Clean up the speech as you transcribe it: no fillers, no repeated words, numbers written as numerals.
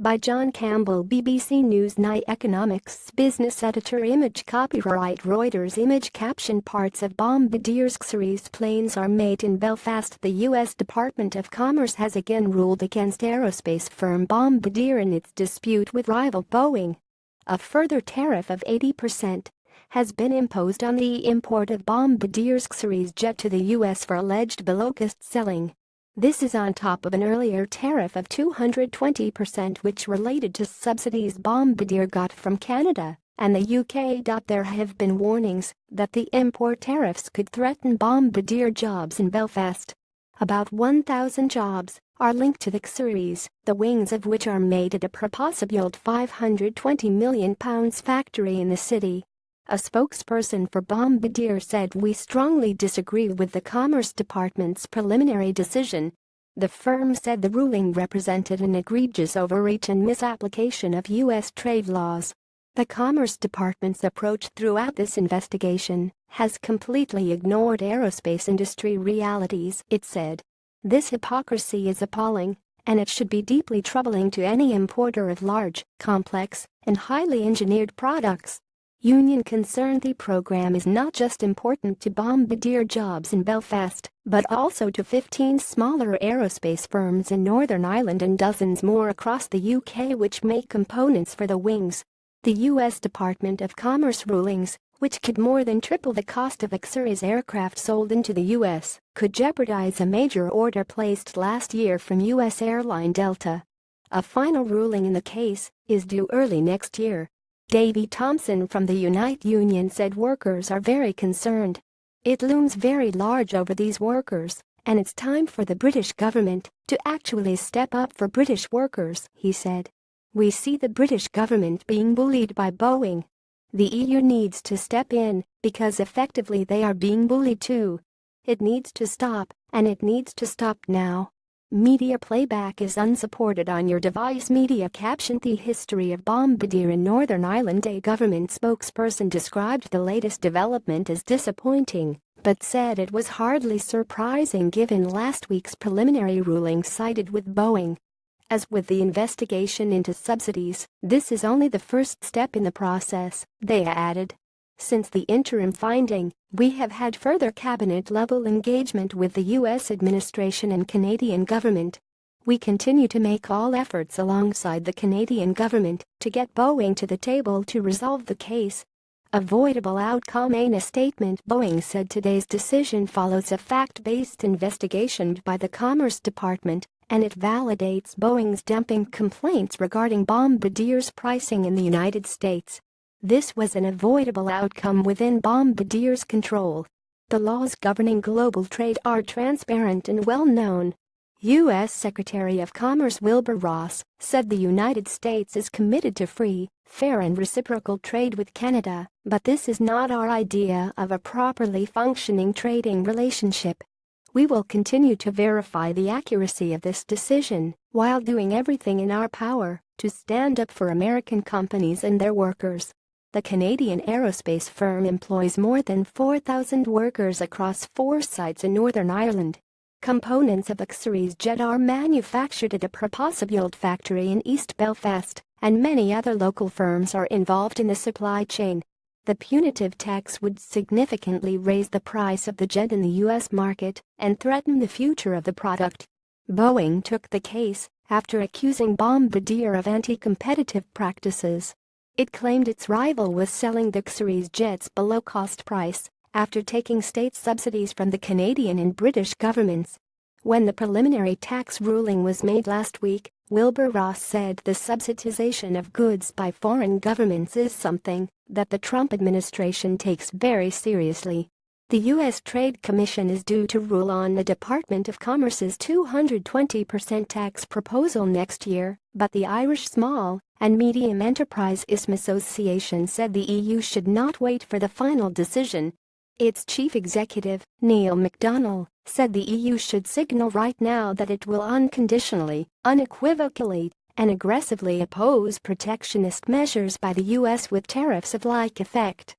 By John Campbell, BBC Newsnight economics business editor. Image copyright Reuters. Image caption. Parts of Bombardier's series planes are made in Belfast. The U.S. Department of Commerce has again ruled against aerospace firm Bombardier in its dispute with rival Boeing. A further tariff of 80% has been imposed on the import of Bombardier's series jet to the U.S. for alleged below-cost selling. This is on top of an earlier tariff of 220% which related to subsidies Bombardier got from Canada and the UK. There have been warnings that the import tariffs could threaten Bombardier jobs in Belfast. About 1,000 jobs are linked to the series, the wings of which are made at a purpose-built £520 million factory in the city. A spokesperson for Bombardier said, "We strongly disagree with the Commerce Department's preliminary decision." The firm said the ruling represented an egregious overreach and misapplication of U.S. trade laws. The Commerce Department's approach throughout this investigation has completely ignored aerospace industry realities, it said. "This hypocrisy is appalling, and it should be deeply troubling to any importer of large, complex, and highly engineered products." Union concerned the program is not just important to Bombardier jobs in Belfast, but also to 15 smaller aerospace firms in Northern Ireland and dozens more across the UK which make components for the wings. The U.S. Department of Commerce rulings, which could more than triple the cost of Xeris aircraft sold into the U.S., could jeopardize a major order placed last year from U.S. airline Delta. A final ruling in the case is due early next year. Davy Thompson from the Unite Union said workers are very concerned. "It looms very large over these workers, and it's time for the British government to actually step up for British workers," he said. "We see the British government being bullied by Boeing. The EU needs to step in because effectively they are being bullied too. It needs to stop, and it needs to stop now." Media playback is unsupported on your device. Media caption. The history of Bombardier in Northern Ireland. A government spokesperson described the latest development as disappointing, but said it was hardly surprising given last week's preliminary ruling sided with Boeing. As with the investigation into subsidies, this is only the first step in the process, they added. Since the interim finding, we have had further cabinet-level engagement with the U.S. administration and Canadian government. We continue to make all efforts alongside the Canadian government to get Boeing to the table to resolve the case. Avoidable outcome. In a statement, Boeing said today's decision follows a fact-based investigation by the Commerce Department, and it validates Boeing's dumping complaints regarding Bombardier's pricing in the United States. This was an avoidable outcome within Bombardier's control. The laws governing global trade are transparent and well known. U.S. Secretary of Commerce Wilbur Ross said the United States is committed to free, fair and reciprocal trade with Canada, but this is not our idea of a properly functioning trading relationship. We will continue to verify the accuracy of this decision while doing everything in our power to stand up for American companies and their workers. The Canadian aerospace firm employs more than 4,000 workers across 4 sites in Northern Ireland. Components of Xeris jet are manufactured at a purpose-built factory in East Belfast, and many other local firms are involved in the supply chain. The punitive tax would significantly raise the price of the jet in the U.S. market and threaten the future of the product. Boeing took the case after accusing Bombardier of anti-competitive practices. It claimed its rival was selling the Xeris jets below cost price after taking state subsidies from the Canadian and British governments. When the preliminary tax ruling was made last week, Wilbur Ross said the subsidization of goods by foreign governments is something that the Trump administration takes very seriously. The U.S. Trade Commission is due to rule on the Department of Commerce's 220% tax proposal next year, but the Irish Small and Medium Enterprises Association said the EU should not wait for the final decision. Its chief executive, Neil McDonnell, said the EU should signal right now that it will unconditionally, unequivocally, and aggressively oppose protectionist measures by the U.S. with tariffs of like effect.